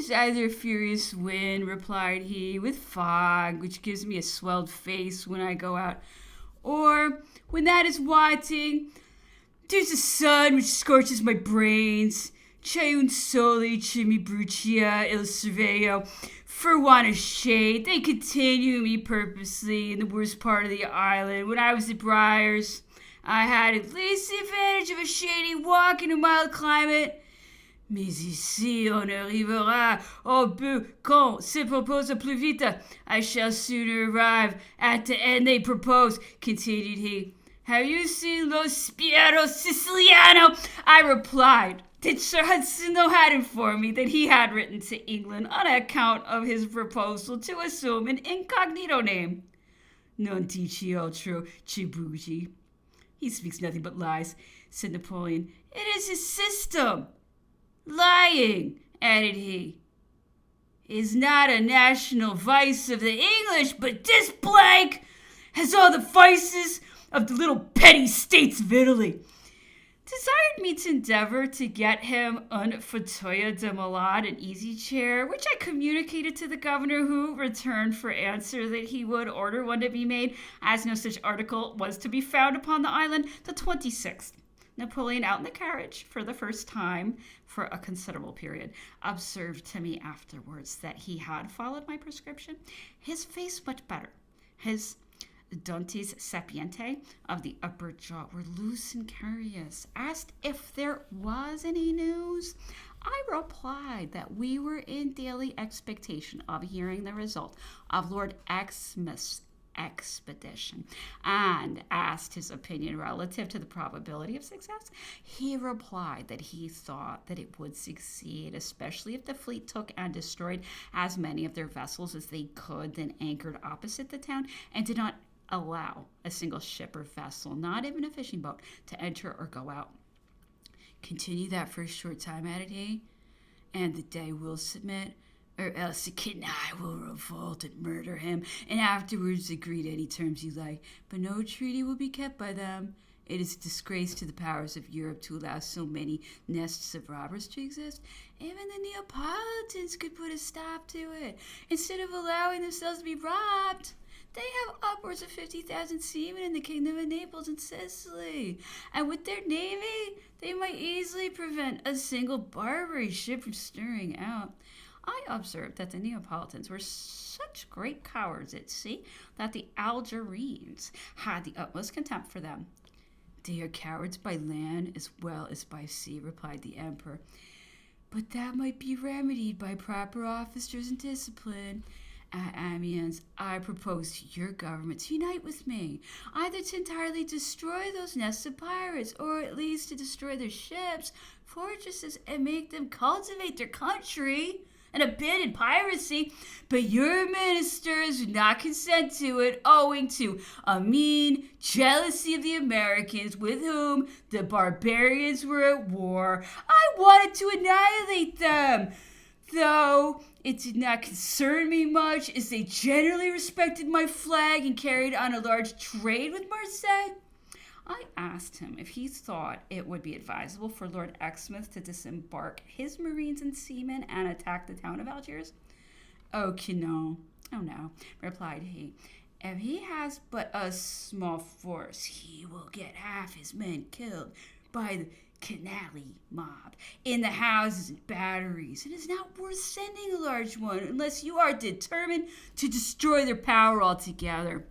is either a furious wind, replied he, with fog, which gives me a swelled face when I go out, or, when that is wanting, there's a sun which scorches my brains. C'è un sole che mi brucia il cervello. For want of shade, they continue me purposely in the worst part of the island. When I was at Briars, I had at least the advantage of a shady walk in a mild climate. Mais ici, on arrivera au but quand se propose plus vite. I shall sooner arrive at the end they propose, continued he. Have you seen Lo Spiero Siciliano? I replied that Sir Hudson had informed me that he had written to England on account of his proposal to assume an incognito name. Non dici altro, Cibugi. He speaks nothing but lies, said Napoleon. It is his system. Lying, added he, is not a national vice of the English, but this blank has all the vices of the little petty states of Italy. Desired me to endeavor to get him un fauteuil de malade, an easy chair, which I communicated to the governor, who returned for answer that he would order one to be made, as no such article was to be found upon the island. The 26th. Napoleon, out in the carriage for the first time for a considerable period, observed to me afterwards that he had followed my prescription. His face much better. His dentes sapiente of the upper jaw were loose and curious. Asked if there was any news, I replied that we were in daily expectation of hearing the result of Lord Exmouth's expedition, and asked his opinion relative to the probability of success. He replied that he thought that it would succeed, especially if the fleet took and destroyed as many of their vessels as they could, then anchored opposite the town, and did not allow a single ship or vessel, not even a fishing boat, to enter or go out. Continue that for a short time, added he, and the day will submit, or else the kid and I will revolt and murder him, and afterwards agree to any terms you like. But no treaty will be kept by them. It is a disgrace to the powers of Europe to allow so many nests of robbers to exist. Even the Neapolitans could put a stop to it. Instead of allowing themselves to be robbed, they have upwards of 50,000 seamen in the kingdom of Naples and Sicily. And with their navy, they might easily prevent a single Barbary ship from stirring out. I observed that the Neapolitans were such great cowards at sea that the Algerines had the utmost contempt for them. They are cowards by land as well as by sea, replied the emperor. But that might be remedied by proper officers and discipline. At Amiens, I propose to your government to unite with me, either to entirely destroy those nests of pirates, or at least to destroy their ships, fortresses, and make them cultivate their country and abandon piracy. But your ministers would not consent to it, owing to a mean jealousy of the Americans, with whom the barbarians were at war. I wanted to annihilate them, though it did not concern me much, as they generally respected my flag and carried on a large trade with Marseille. I asked him if he thought it would be advisable for Lord Exmouth to disembark his marines and seamen and attack the town of Algiers. Oh no, replied he. If he has but a small force, he will get half his men killed by the canally mob in the houses and batteries. It is not worth sending a large one unless you are determined to destroy their power altogether.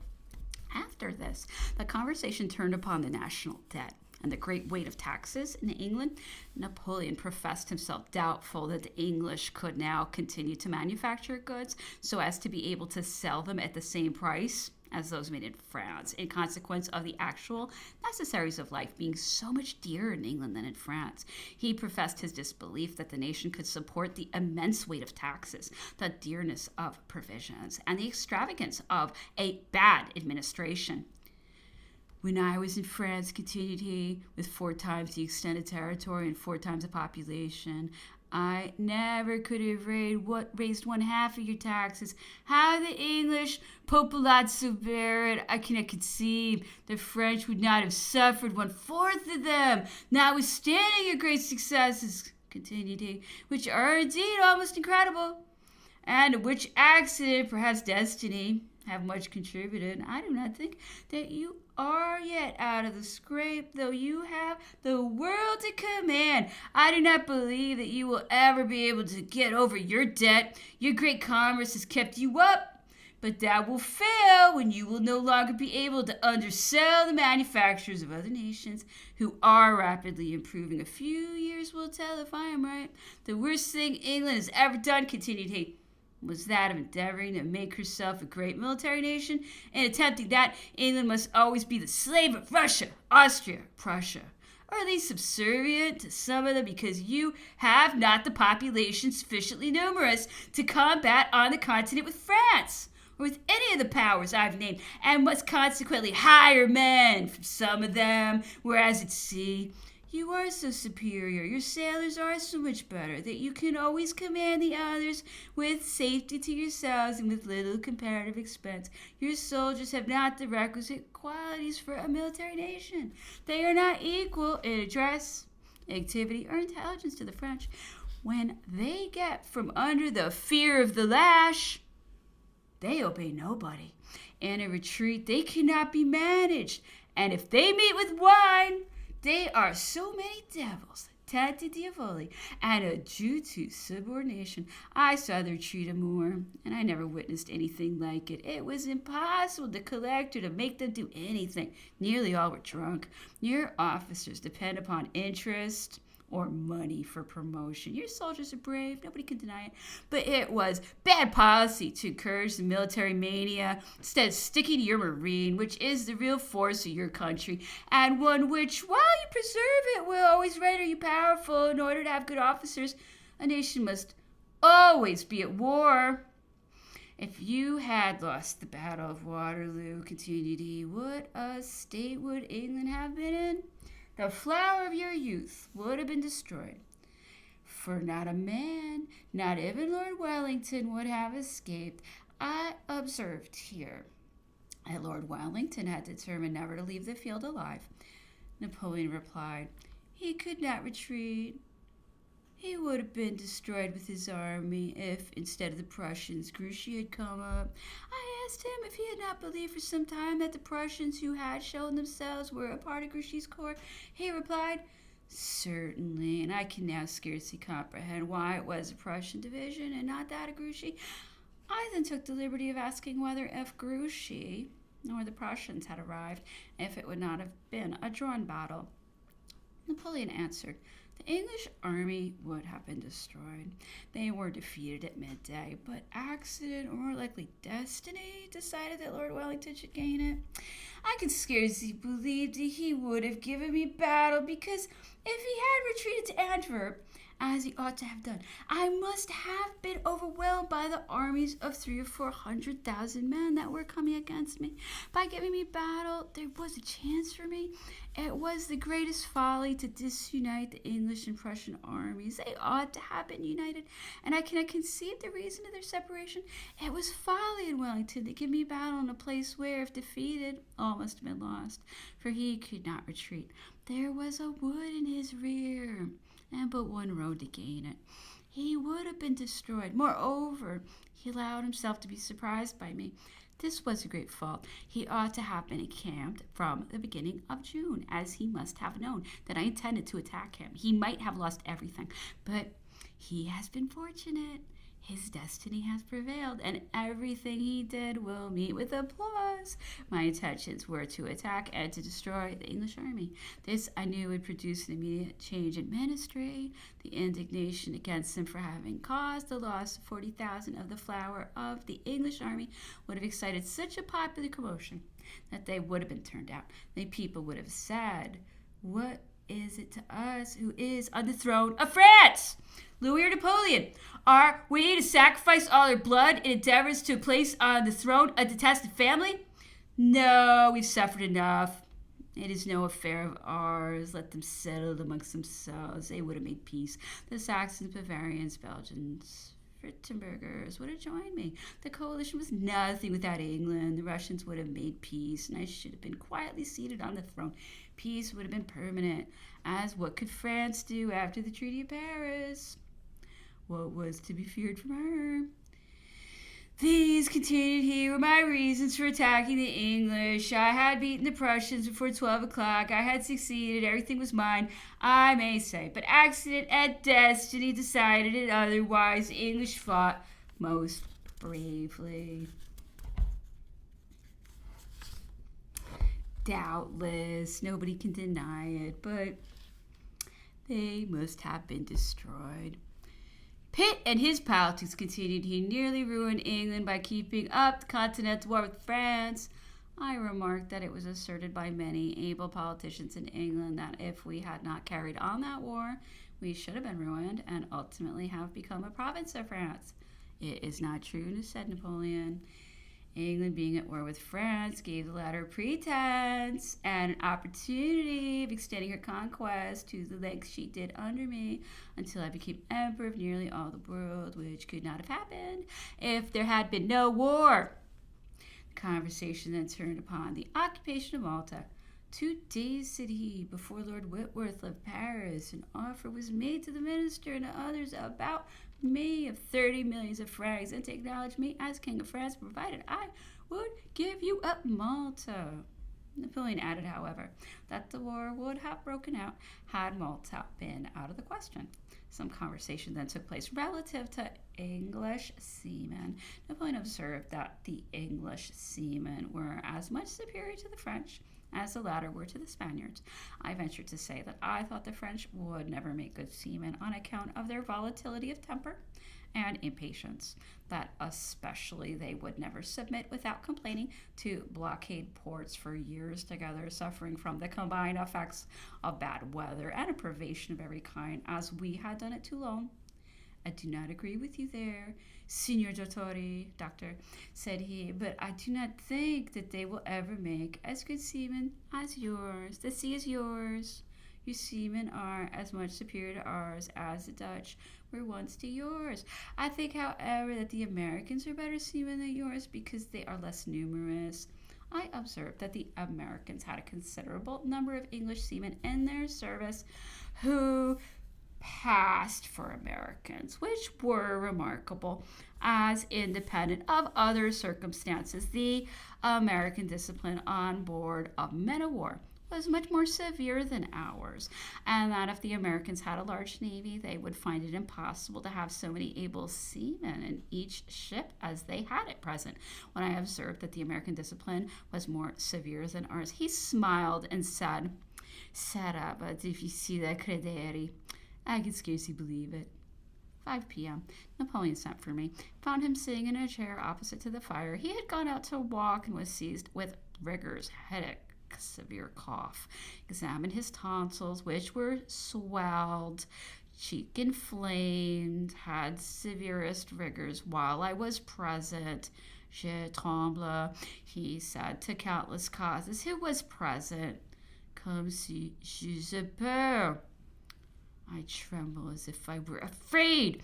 After this, the conversation turned upon the national debt and the great weight of taxes in England. Napoleon professed himself doubtful that the English could now continue to manufacture goods so as to be able to sell them at the same price as those made in France, in consequence of the actual necessaries of life being so much dearer in England than in France. He professed his disbelief that the nation could support the immense weight of taxes, the dearness of provisions, and the extravagance of a bad administration. When I was in France, continued he, with 4 times the extent of territory and 4 times the population, I never could have raised 1/2 of your taxes. How the English populazzo bear it, I cannot conceive. The French would not have suffered 1/4 of them, notwithstanding your great successes. continued he, which are indeed almost incredible, and which accident, perhaps destiny, have much contributed. I do not think that you are yet out of the scrape, though you have the world to command. I do not believe that you will ever be able to get over your debt. Your great commerce has kept you up, but that will fail when you will no longer be able to undersell the manufacturers of other nations who are rapidly improving. A few years will tell if I am right. The worst thing England has ever done, continued he, was that of endeavoring to make herself a great military nation. In attempting that, England must always be the slave of Russia, Austria, Prussia, or at least subservient to some of them, because you have not the population sufficiently numerous to combat on the continent with France or with any of the powers I've named, and must consequently hire men from some of them, whereas at sea you are so superior, your sailors are so much better, that you can always command the others with safety to yourselves and with little comparative expense. Your soldiers have not the requisite qualities for a military nation. They are not equal in address, activity, or intelligence to the French. When they get from under the fear of the lash, they obey nobody. In a retreat, they cannot be managed, and if they meet with wine, they are so many devils, tante diavoli, and a Jew to subordination. I saw their treat amour, and I never witnessed anything like it. It was impossible to collect or to make them do anything. Nearly all were drunk. Your officers depend upon interest or money for promotion. Your soldiers are brave, nobody can deny it, but it was bad policy to encourage the military mania instead of sticking to your marine, which is the real force of your country, and one which, while you preserve it, will always render you powerful. In order to have good officers, a nation must always be at war. If you had lost the Battle of Waterloo, continued he, what a state would England have been in? The flower of your youth would have been destroyed. For not a man, not even Lord Wellington, would have escaped. I observed here that Lord Wellington had determined never to leave the field alive. Napoleon replied, he could not retreat. He would have been destroyed with his army if, instead of the Prussians, Grouchy had come up. I asked him if he had not believed for some time that the Prussians who had shown themselves were a part of Grouchy's corps. He replied, certainly, and I can now scarcely comprehend why it was a Prussian division and not that of Grouchy. I then took the liberty of asking whether if Grouchy or the Prussians had arrived, if it would not have been a drawn battle. Napoleon answered, the English army would have been destroyed. They were defeated at midday, but accident, or more likely destiny, decided that Lord Wellington should gain it. I could scarcely believe that he would have given me battle, because if he had retreated to Antwerp, as he ought to have done, I must have been overwhelmed by the armies of 300,000 or 400,000 men that were coming against me. By giving me battle, there was a chance for me. It was the greatest folly to disunite the English and Prussian armies. They ought to have been united, and I cannot conceive the reason of their separation. It was folly in Wellington to give me battle in a place where, if defeated, all must have been lost, for he could not retreat. There was a wood in his rear, and but one road to gain it. He would have been destroyed. Moreover, he allowed himself to be surprised by me. This was a great fault. He ought to have been encamped from the beginning of June, as he must have known that I intended to attack him. He might have lost everything, but he has been fortunate. His destiny has prevailed, and everything he did will meet with applause. My intentions were to attack and to destroy the English army. This I knew would produce an immediate change in ministry. The indignation against him for having caused the loss of 40,000 of the flower of the English army would have excited such a popular commotion that they would have been turned out. The people would have said, what is it to us who is on the throne of France? Louis or Napoleon? Are we to sacrifice all our blood in endeavors to place on the throne a detested family? No, we've suffered enough. It is no affair of ours. Let them settle it amongst themselves. They would have made peace. The Saxons, Bavarians, Belgians, Frittenbergers would have joined me. The coalition was nothing without England. The Russians would have made peace, and I should have been quietly seated on the throne. Peace would have been permanent, as what could France do after the Treaty of Paris? What was to be feared from her? These, continued he, were my reasons for attacking the English. I had beaten the Prussians before 12 o'clock. I had succeeded. Everything was mine, I may say. But accident and destiny decided it otherwise. The English fought most bravely. Doubtless, nobody can deny it, but they must have been destroyed. Pitt and his politics, continued he, nearly ruined England by keeping up the continental war with France. I remarked that it was asserted by many able politicians in England that if we had not carried on that war, we should have been ruined and ultimately have become a province of France. It is not true, said Napoleon. England, being at war with France, gave the latter pretense and an opportunity of extending her conquest to the length she did under me until I became emperor of nearly all the world, which could not have happened if there had been no war. The conversation then turned upon the occupation of Malta. 2 days, said he, before Lord Whitworth left Paris, an offer was made to the minister and to others about me of 30 millions of francs, and to acknowledge me as King of France, provided I would give you up Malta. Napoleon added, however, that the war would have broken out had Malta been out of the question. Some conversation then took place relative to English seamen. Napoleon observed that the English seamen were as much superior to the French as the latter were to the Spaniards. I ventured to say that I thought the French would never make good seamen on account of their volatility of temper and impatience, that especially they would never submit without complaining to blockade ports for years together, suffering from the combined effects of bad weather and a privation of every kind, as we had done at Toulon. I do not agree with you there, Signor Dottore, doctor, said he, but I do not think that they will ever make as good seamen as yours. The sea is yours. Your seamen are as much superior to ours as the Dutch were once to yours. I think, however, that the Americans are better seamen than yours because they are less numerous. I observed that the Americans had a considerable number of English seamen in their service who passed for Americans, which were remarkable as independent of other circumstances. The American discipline on board of men of war was much more severe than ours, and that if the Americans had a large navy, they would find it impossible to have so many able seamen in each ship as they had at present. When I observed that the American discipline was more severe than ours, he smiled and said, "Sarà, but if you see that credere, I can scarcely believe it." 5 p.m. Napoleon sent for me, found him sitting in a chair opposite to the fire. He had gone out to walk and was seized with rigors, headache, severe cough. Examined his tonsils, which were swelled, cheek inflamed, had severest rigors while I was present. Je tremble, he said to countless causes who was present. Comme si j'eusse peur. I tremble as if I were afraid.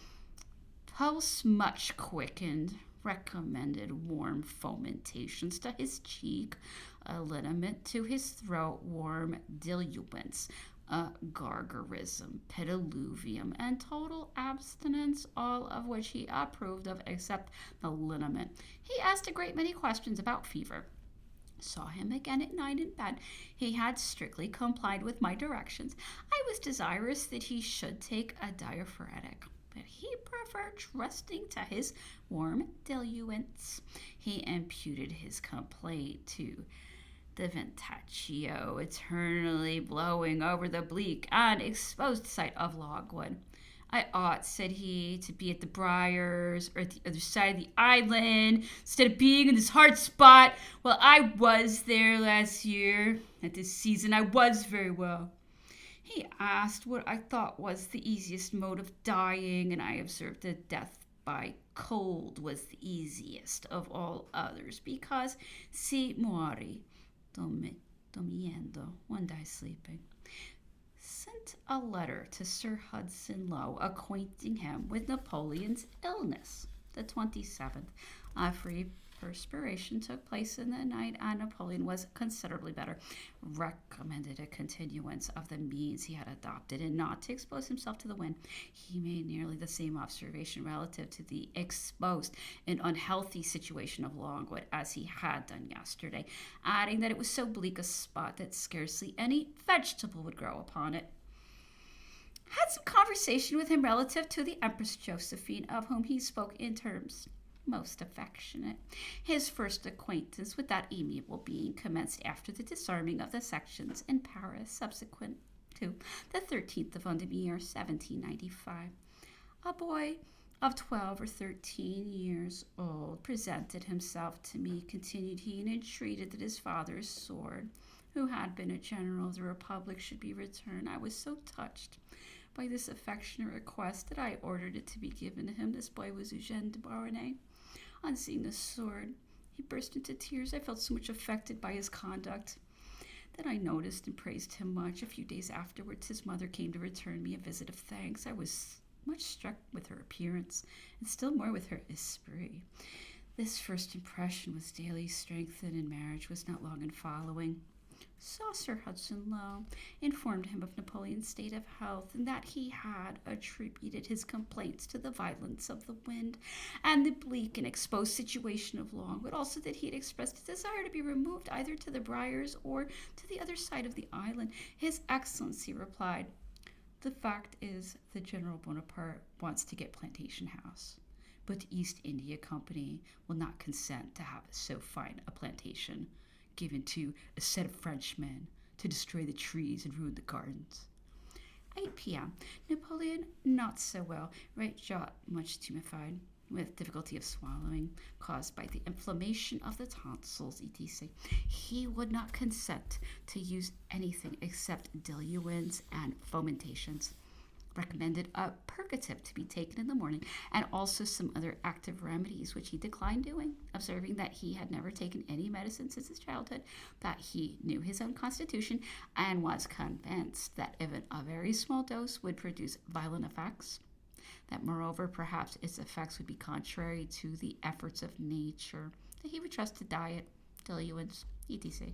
Pulse much quickened. Recommended warm fomentations to his cheek, a liniment to his throat, warm diluents, a gargarism, pediluvium, and total abstinence, all of which he approved of except the liniment. He asked a great many questions about fever. Saw him again at night in bed. He had strictly complied with my directions. I was desirous that he should take a diaphoretic, but he preferred trusting to his warm diluents. He imputed his complaint to the ventaccio eternally blowing over the bleak and exposed site of logwood. I ought, said he, to be at the Briars or at the other side of the island instead of being in this hard spot. Well, I was there last year. At this season, I was very well. He asked what I thought was the easiest mode of dying, and I observed that death by cold was the easiest of all others, because si muori dormiendo, one dies sleeping. Sent wrote a letter to Sir Hudson Lowe acquainting him with Napoleon's illness. The 27th, a free perspiration took place in the night, and Napoleon was considerably better. Recommended a continuance of the means he had adopted and not to expose himself to the wind. He made nearly the same observation relative to the exposed and unhealthy situation of Longwood as he had done yesterday, adding that it was so bleak a spot that scarcely any vegetable would grow upon it. Had some conversation with him relative to the Empress Josephine, of whom he spoke in terms most affectionate. His first acquaintance with that amiable being commenced after the disarming of the sections in Paris, subsequent to the 13th of Memoirs, 1795. A boy of 12 or 13 years old presented himself to me, continued he, and entreated that his father's sword, who had been a general of the Republic, should be returned. I was so touched by this affectionate request that I ordered it to be given to him. This boy was Eugène de Beauharnais. On seeing the sword, he burst into tears. I felt so much affected by his conduct that I noticed and praised him much. A few days afterwards, his mother came to return me a visit of thanks. I was much struck with her appearance, and still more with her esprit. This first impression was daily strengthened, and marriage was not long in following. Saw Sir Hudson Lowe, informed him of Napoleon's state of health, and that he had attributed his complaints to the violence of the wind and the bleak and exposed situation of Longwood, also that he had expressed a desire to be removed either to the Briars or to the other side of the island. His Excellency replied, "The fact is, the General Bonaparte wants to get Plantation House, but the East India Company will not consent to have so fine a plantation given to a set of Frenchmen to destroy the trees and ruin the gardens." 8 p.m. Napoleon not so well. Right jaw much tumefied, with difficulty of swallowing, caused by the inflammation of the tonsils, etc. He would not consent to use anything except diluents and fomentations. Recommended a purgative to be taken in the morning, and also some other active remedies, which he declined doing, observing that he had never taken any medicine since his childhood, that he knew his own constitution, and was convinced that even a very small dose would produce violent effects, that moreover perhaps its effects would be contrary to the efforts of nature, that he would trust to diet, diluents, etc.